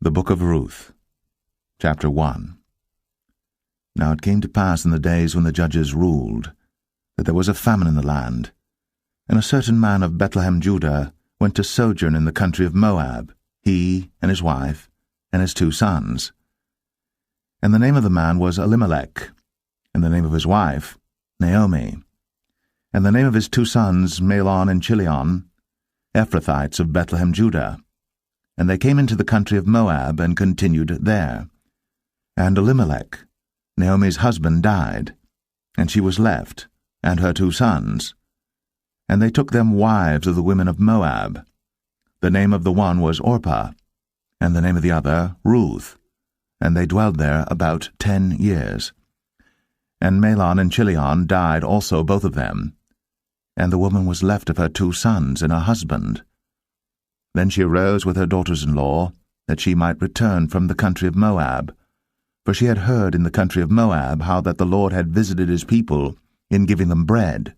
The Book of Ruth, Chapter 1. Now it came to pass in the days when the judges ruled, that there was a famine in the land, and a certain man of Bethlehem, Judah, went to sojourn in the country of Moab, he and his wife, and his 2 sons. And the name of the man was Elimelech, and the name of his wife, Naomi, and the name of his 2 sons, McLean and Chilion, Ephrathites of Bethlehem, Judah. And they came into the country of Moab, and continued there. And Elimelech, Naomi's husband, died, and she was left, and her 2 sons. And they took them wives of the women of Moab. The name of the one was Orpah, and the name of the other Ruth, and they dwelled there about 10 years. And McLean and Chilion died also, both of them, and the woman was left of her 2 sons and her husband. Then she arose with her daughters-in-law, that she might return from the country of Moab, for she had heard in the country of Moab how that the Lord had visited his people in giving them bread.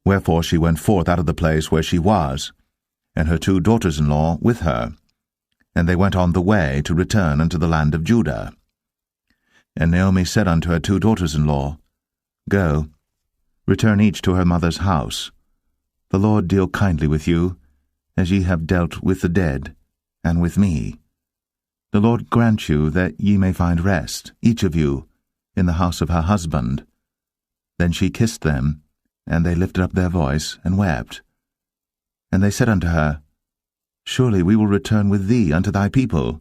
Wherefore she went forth out of the place where she was, and her 2 daughters-in-law with her, and they went on the way to return unto the land of Judah. And Naomi said unto her 2 daughters-in-law, Go, return each to her mother's house. The Lord deal kindly with you, as ye have dealt with the dead, and with me. The Lord grant you that ye may find rest, each of you, in the house of her husband. Then she kissed them, and they lifted up their voice, and wept. And they said unto her, Surely we will return with thee unto thy people.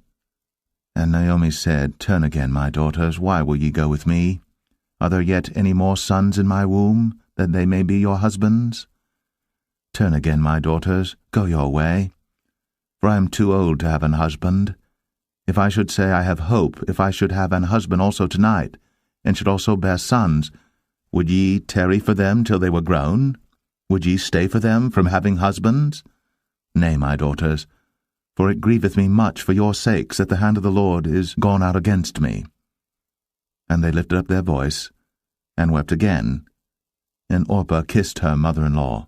And Naomi said, Turn again, my daughters, why will ye go with me? Are there yet any more sons in my womb, that they may be your husbands? Turn again, my daughters, go your way. For I am too old to have an husband. If I should say I have hope, if I should have an husband also tonight, and should also bear sons, would ye tarry for them till they were grown? Would ye stay for them from having husbands? Nay, my daughters, for it grieveth me much for your sakes that the hand of the Lord is gone out against me. And they lifted up their voice, and wept again. And Orpah kissed her mother-in-law.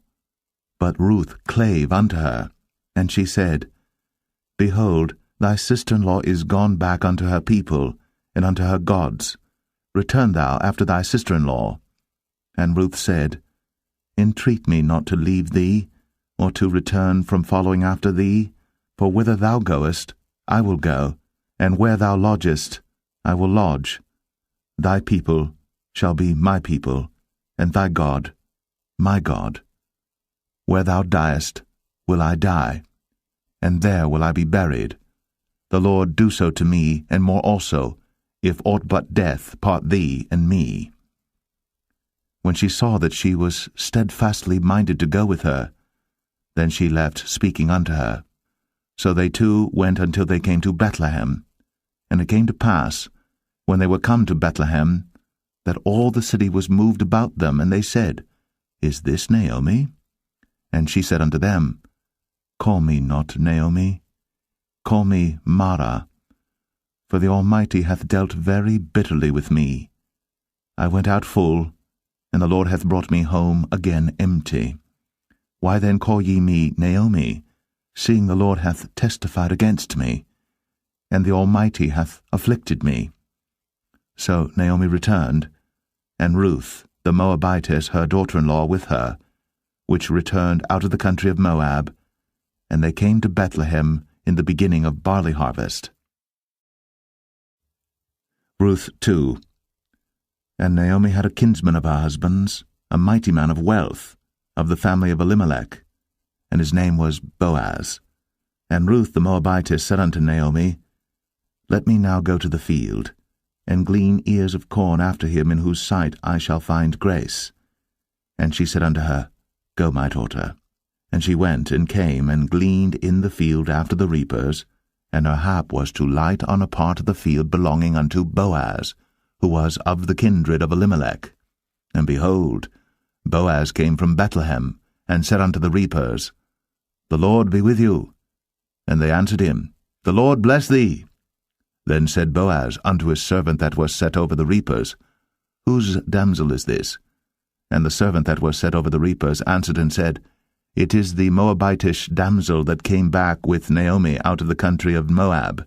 But Ruth clave unto her, and she said, Behold, thy sister-in-law is gone back unto her people, and unto her gods. Return thou after thy sister-in-law. And Ruth said, Entreat me not to leave thee, or to return from following after thee, for whither thou goest, I will go, and where thou lodgest, I will lodge. Thy people shall be my people, and thy God, my God. Where thou diest, will I die, and there will I be buried. The Lord do so to me, and more also, if aught but death part thee and me. When she saw that she was steadfastly minded to go with her, then she left speaking unto her. So they 2 went until they came to Bethlehem. And it came to pass, when they were come to Bethlehem, that all the city was moved about them, and they said, Is this Naomi? And she said unto them, Call me not Naomi, call me Mara, for the Almighty hath dealt very bitterly with me. I went out full, and the Lord hath brought me home again empty. Why then call ye me Naomi, seeing the Lord hath testified against me, and the Almighty hath afflicted me? So Naomi returned, and Ruth, the Moabitess, her daughter-in-law, with her, which returned out of the country of Moab, and they came to Bethlehem in the beginning of barley harvest. Ruth 2. And Naomi had a kinsman of her husband's, a mighty man of wealth, of the family of Elimelech, and his name was Boaz. And Ruth the Moabitess said unto Naomi, Let me now go to the field, and glean ears of corn after him in whose sight I shall find grace. And she said unto her, Go, my daughter. And she went and came and gleaned in the field after the reapers, and her hap was to light on a part of the field belonging unto Boaz, who was of the kindred of Elimelech. And behold, Boaz came from Bethlehem, and said unto the reapers, The Lord be with you. And they answered him, The Lord bless thee. Then said Boaz unto his servant that was set over the reapers, Whose damsel is this? And the servant that was set over the reapers answered and said, It is the Moabitish damsel that came back with Naomi out of the country of Moab.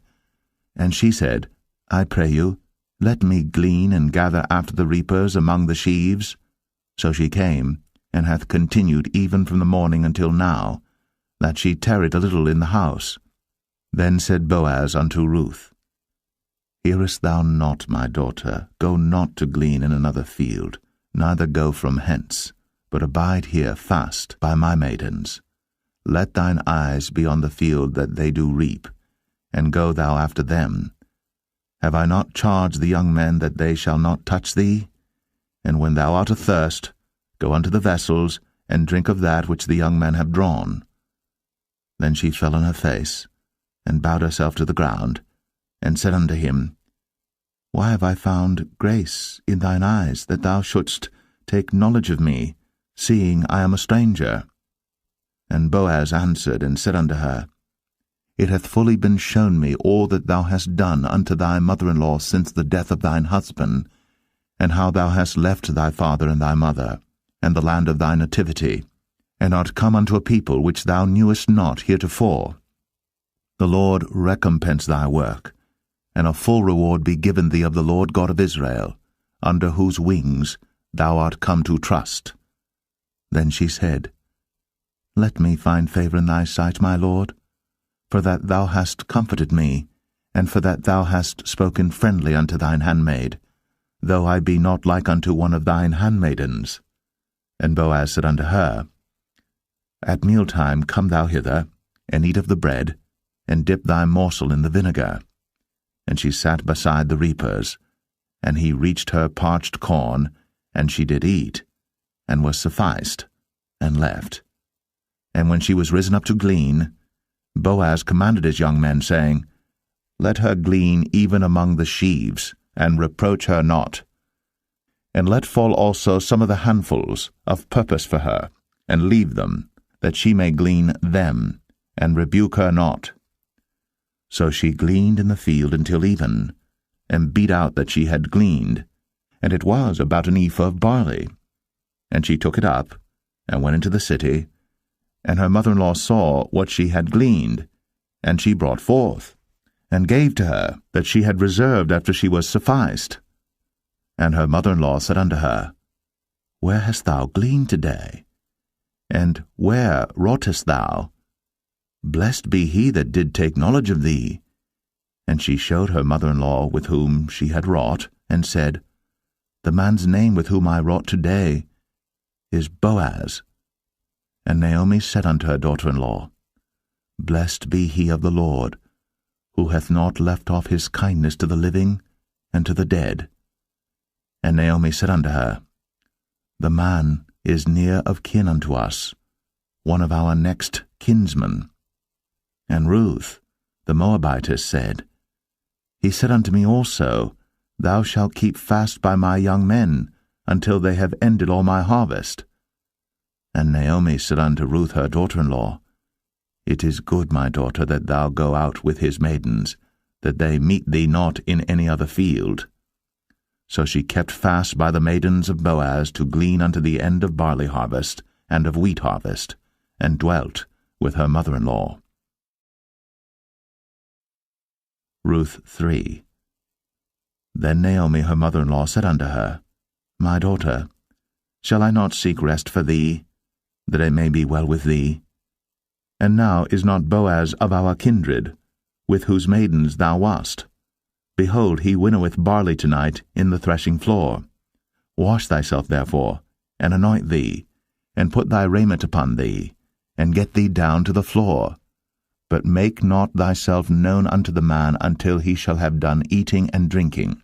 And she said, I pray you, let me glean and gather after the reapers among the sheaves. So she came, and hath continued even from the morning until now, that she tarried a little in the house. Then said Boaz unto Ruth, Hearest thou not, my daughter? Go not to glean in another field, neither go from hence, but abide here fast by my maidens. Let thine eyes be on the field that they do reap, and go thou after them. Have I not charged the young men that they shall not touch thee? And when thou art athirst, go unto the vessels, and drink of that which the young men have drawn. Then she fell on her face, and bowed herself to the ground, and said unto him, Why have I found grace in thine eyes, that thou shouldst take knowledge of me, seeing I am a stranger? And Boaz answered and said unto her, It hath fully been shown me all that thou hast done unto thy mother-in-law since the death of thine husband, and how thou hast left thy father and thy mother, and the land of thy nativity, and art come unto a people which thou knewest not heretofore. The Lord recompense thy work, and a full reward be given thee of the Lord God of Israel, under whose wings thou art come to trust. Then she said, Let me find favour in thy sight, my Lord, for that thou hast comforted me, and for that thou hast spoken friendly unto thine handmaid, though I be not like unto one of thine handmaidens. And Boaz said unto her, At mealtime come thou hither, and eat of the bread, and dip thy morsel in the vinegar. And she sat beside the reapers, and he reached her parched corn, and she did eat, and was sufficed, and left. And when she was risen up to glean, Boaz commanded his young men, saying, Let her glean even among the sheaves, and reproach her not. And let fall also some of the handfuls of purpose for her, and leave them, that she may glean them, and rebuke her not. So she gleaned in the field until even, and beat out that she had gleaned, and it was about an ephah of barley. And she took it up, and went into the city, and her mother-in-law saw what she had gleaned, and she brought forth, and gave to her that she had reserved after she was sufficed. And her mother-in-law said unto her, Where hast thou gleaned today? And where wroughtest thou? Blessed be he that did take knowledge of thee. And she showed her mother-in-law with whom she had wrought, and said, The man's name with whom I wrought today is Boaz. And Naomi said unto her daughter-in-law, Blessed be he of the Lord, who hath not left off his kindness to the living and to the dead. And Naomi said unto her, The man is near of kin unto us, one of our next kinsmen. And Ruth, the Moabitess, said, He said unto me also, Thou shalt keep fast by my young men, until they have ended all my harvest. And Naomi said unto Ruth her daughter-in-law, It is good, my daughter, that thou go out with his maidens, that they meet thee not in any other field. So she kept fast by the maidens of Boaz to glean unto the end of barley harvest and of wheat harvest, and dwelt with her mother-in-law. Ruth 3. Then Naomi her mother-in-law said unto her, My daughter, shall I not seek rest for thee, that it may be well with thee? And now is not Boaz of our kindred, with whose maidens thou wast? Behold, he winnoweth barley tonight in the threshing floor. Wash thyself therefore, and anoint thee, and put thy raiment upon thee, and get thee down to the floor. But make not thyself known unto the man until he shall have done eating and drinking.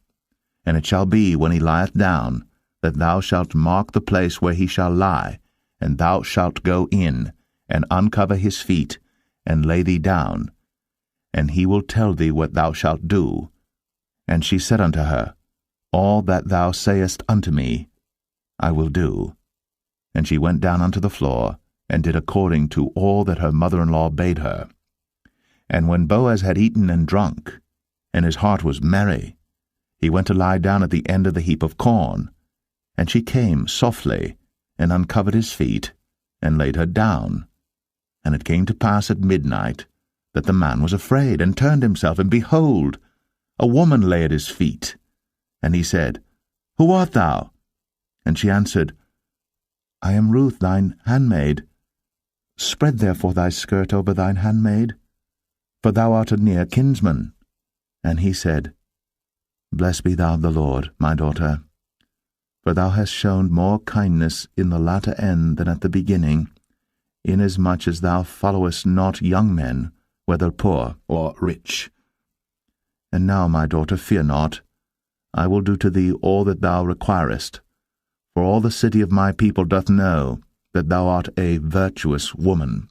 And it shall be, when he lieth down, that thou shalt mark the place where he shall lie, and thou shalt go in, and uncover his feet, and lay thee down, and he will tell thee what thou shalt do. And she said unto her, All that thou sayest unto me, I will do. And she went down unto the floor, and did according to all that her mother-in-law bade her. And when Boaz had eaten and drunk, and his heart was merry, he went to lie down at the end of the heap of corn. And she came softly, and uncovered his feet, and laid her down. And it came to pass at midnight, that the man was afraid, and turned himself, and behold, a woman lay at his feet. And he said, Who art thou? And she answered, I am Ruth thine handmaid. Spread therefore thy skirt over thine handmaid, for thou art a near kinsman. And he said, Blessed be thou of the Lord, my daughter, for thou hast shown more kindness in the latter end than at the beginning, inasmuch as thou followest not young men, whether poor or rich. And now, my daughter, fear not. I will do to thee all that thou requirest, for all the city of my people doth know that thou art a virtuous woman.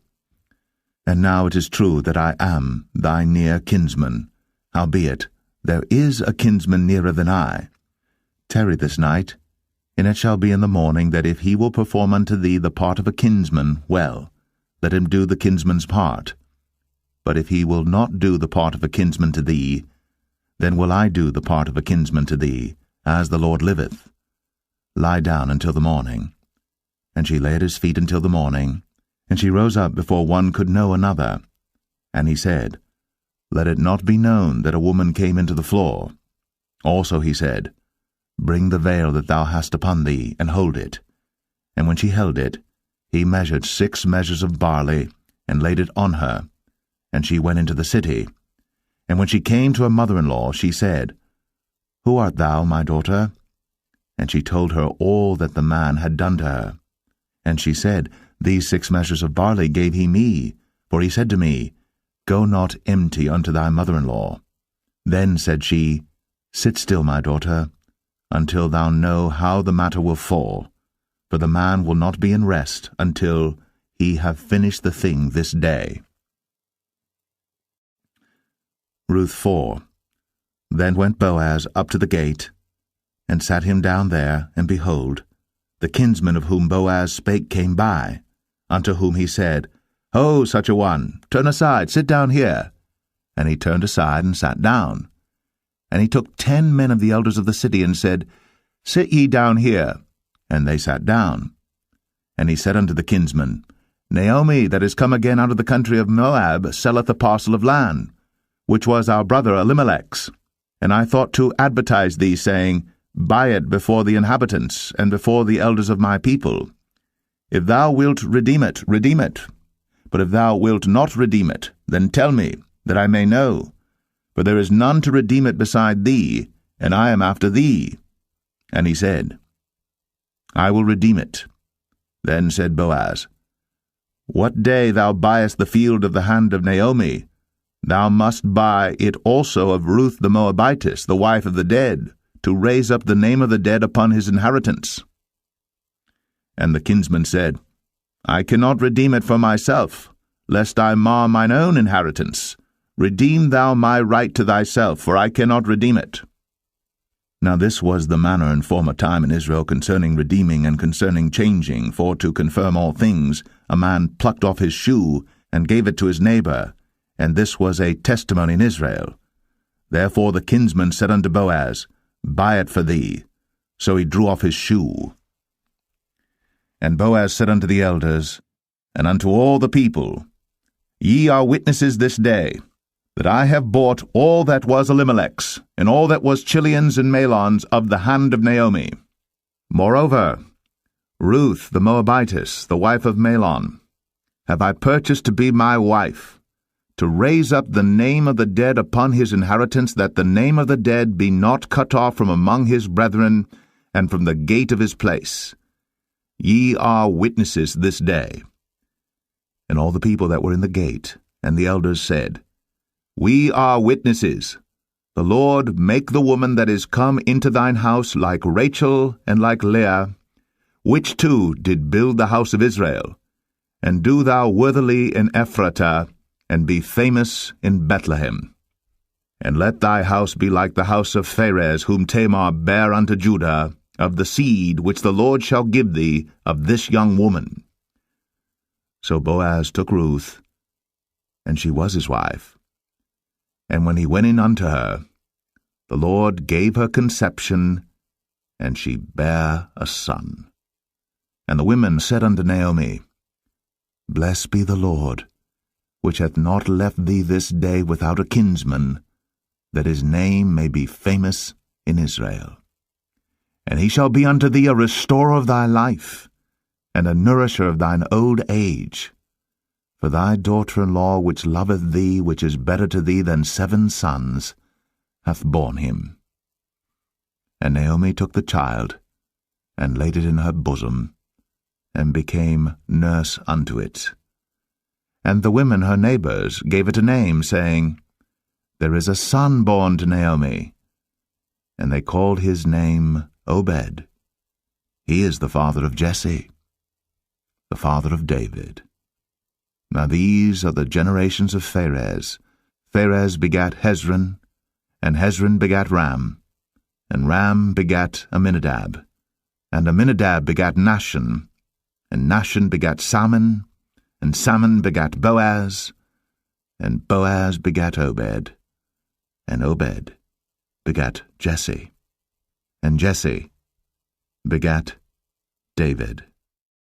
And now it is true that I am thy near kinsman, howbeit there is a kinsman nearer than I. Tarry this night, and it shall be in the morning that if he will perform unto thee the part of a kinsman, well, let him do the kinsman's part. But if he will not do the part of a kinsman to thee, then will I do the part of a kinsman to thee, as the Lord liveth. Lie down until the morning. And she lay at his feet until the morning, and she rose up before one could know another. And he said, Let it not be known that a woman came into the floor. Also he said, Bring the veil that thou hast upon thee, and hold it. And when she held it, he measured 6 measures of barley, and laid it on her. And she went into the city. And when she came to her mother-in-law, she said, Who art thou, my daughter? And she told her all that the man had done to her. And she said, These 6 measures of barley gave he me, for he said to me, Go not empty unto thy mother-in-law. Then said she, Sit still, my daughter, until thou know how the matter will fall, for the man will not be in rest until he have finished the thing this day. Ruth 4. Then went Boaz up to the gate, and sat him down there, and behold, the kinsman of whom Boaz spake came by, unto whom he said, Ho, such a one, turn aside, sit down here. And he turned aside and sat down. And he took 10 men of the elders of the city, and said, Sit ye down here. And they sat down. And he said unto the kinsman, Naomi, that is come again out of the country of Moab, selleth a parcel of land, which was our brother Elimelech's. And I thought to advertise thee, saying, Buy it before the inhabitants, and before the elders of my people. If thou wilt redeem it, redeem it. But if thou wilt not redeem it, then tell me, that I may know. For there is none to redeem it beside thee, and I am after thee. And he said, I will redeem it. Then said Boaz, What day thou buyest the field of the hand of Naomi, thou must buy it also of Ruth the Moabitess, the wife of the dead, to raise up the name of the dead upon his inheritance. And the kinsman said, I cannot redeem it for myself, lest I mar mine own inheritance. Redeem thou my right to thyself, for I cannot redeem it. Now this was the manner in former time in Israel concerning redeeming and concerning changing, for to confirm all things, a man plucked off his shoe, and gave it to his neighbor, and this was a testimony in Israel. Therefore the kinsman said unto Boaz, Buy it for thee. So he drew off his shoe. And Boaz said unto the elders, and unto all the people, Ye are witnesses this day, that I have bought all that was Elimelech's, and all that was Chilion's and Mahlon's of the hand of Naomi. Moreover, Ruth the Moabitess, the wife of Mahlon, have I purchased to be my wife, to raise up the name of the dead upon his inheritance, that the name of the dead be not cut off from among his brethren, and from the gate of his place. Ye are witnesses this day. And all the people that were in the gate, and the elders said, We are witnesses. The Lord make the woman that is come into thine house like Rachel and like Leah, which two did build the house of Israel, and do thou worthily in Ephratah, and be famous in Bethlehem. And let thy house be like the house of Pharez, whom Tamar bare unto Judah, of the seed which the Lord shall give thee of this young woman. So Boaz took Ruth, and she was his wife. And when he went in unto her, the Lord gave her conception, and she bare a son. And the women said unto Naomi, Blessed be the Lord, which hath not left thee this day without a kinsman, that his name may be famous in Israel. And he shall be unto thee a restorer of thy life, and a nourisher of thine old age. For thy daughter-in-law, which loveth thee, which is better to thee than 7 sons, hath borne him. And Naomi took the child, and laid it in her bosom, and became nurse unto it. And the women her neighbors gave it a name, saying, There is a son born to Naomi. And they called his name Obed. He is the father of Jesse, the father of David. Now these are the generations of Pharez. Pharez begat Hezron, and Hezron begat Ram, and Ram begat Amminadab, and Amminadab begat Nahshon, and Nahshon begat Salmon, and Salmon begat Boaz, and Boaz begat Obed, and Obed begat Jesse, and Jesse begat David.